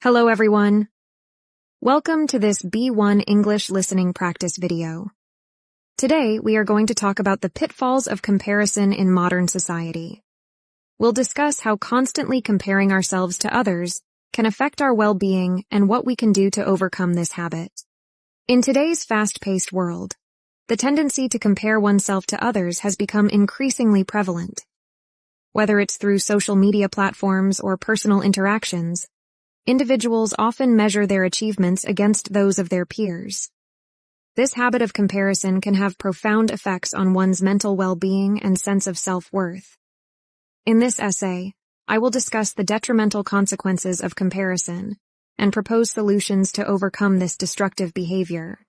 Hello everyone. Welcome to this B1 English listening practice video. Today we are going to talk about the pitfalls of comparison in modern society. We'll discuss how constantly comparing ourselves to others can affect our well-being and what we can do to overcome this habit. In today's fast-paced world, the tendency to compare oneself to others has become increasingly prevalent. Whether it's through social media platforms or personal interactions, individuals often measure their achievements against those of their peers. This habit of comparison can have profound effects on one's mental well-being and sense of self-worth. In this essay, I will discuss the detrimental consequences of comparison and propose solutions to overcome this destructive behavior.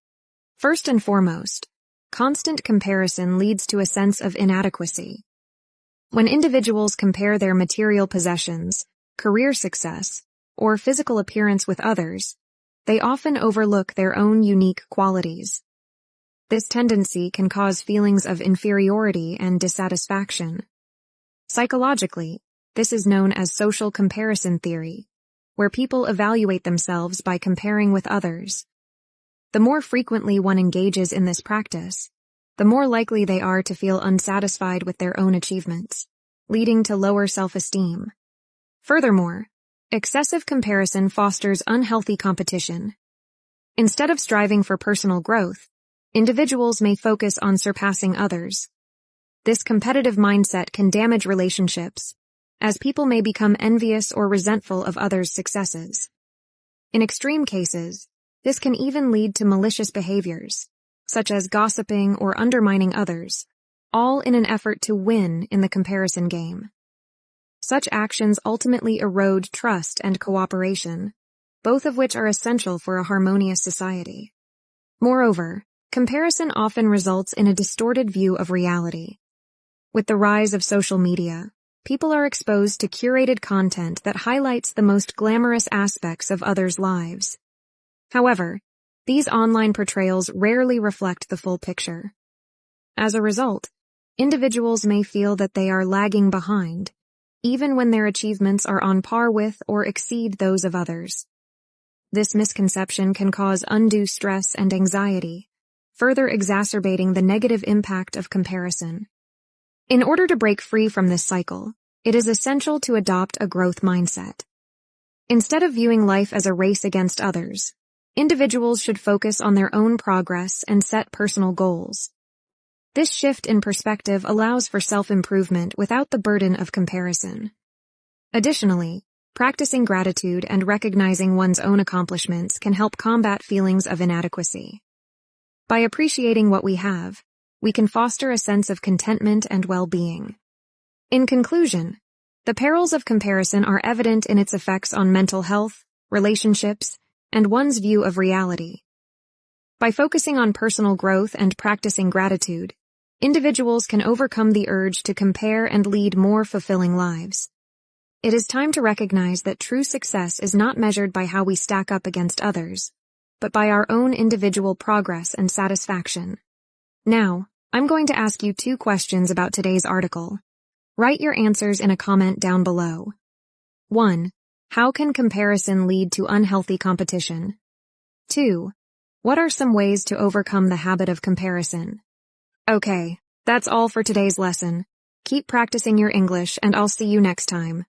First and foremost, constant comparison leads to a sense of inadequacy. When individuals compare their material possessions, career success, or physical appearance with others, they often overlook their own unique qualities. This tendency can cause feelings of inferiority and dissatisfaction. Psychologically, this is known as social comparison theory, where people evaluate themselves by comparing with others. The more frequently one engages in this practice, the more likely they are to feel unsatisfied with their own achievements, leading to lower self-esteem. Furthermore, excessive comparison fosters unhealthy competition. Instead of striving for personal growth, individuals may focus on surpassing others. This competitive mindset can damage relationships, as people may become envious or resentful of others' successes. In extreme cases, this can even lead to malicious behaviors, such as gossiping or undermining others, all in an effort to win in the comparison game. Such actions ultimately erode trust and cooperation, both of which are essential for a harmonious society. Moreover, comparison often results in a distorted view of reality. With the rise of social media, people are exposed to curated content that highlights the most glamorous aspects of others' lives. However, these online portrayals rarely reflect the full picture. As a result, individuals may feel that they are lagging behind, even when their achievements are on par with or exceed those of others. This misconception can cause undue stress and anxiety, further exacerbating the negative impact of comparison. In order to break free from this cycle, it is essential to adopt a growth mindset. Instead of viewing life as a race against others, individuals should focus on their own progress and set personal goals. This shift in perspective allows for self-improvement without the burden of comparison. Additionally, practicing gratitude and recognizing one's own accomplishments can help combat feelings of inadequacy. By appreciating what we have, we can foster a sense of contentment and well-being. In conclusion, the perils of comparison are evident in its effects on mental health, relationships, and one's view of reality. By focusing on personal growth and practicing gratitude, individuals can overcome the urge to compare and lead more fulfilling lives. It is time to recognize that true success is not measured by how we stack up against others, but by our own individual progress and satisfaction. Now, I'm going to ask you 2 questions about today's article. Write your answers in a comment down below. 1. How can comparison lead to unhealthy competition? 2. What are some ways to overcome the habit of comparison? Okay, that's all for today's lesson. Keep practicing your English and I'll see you next time.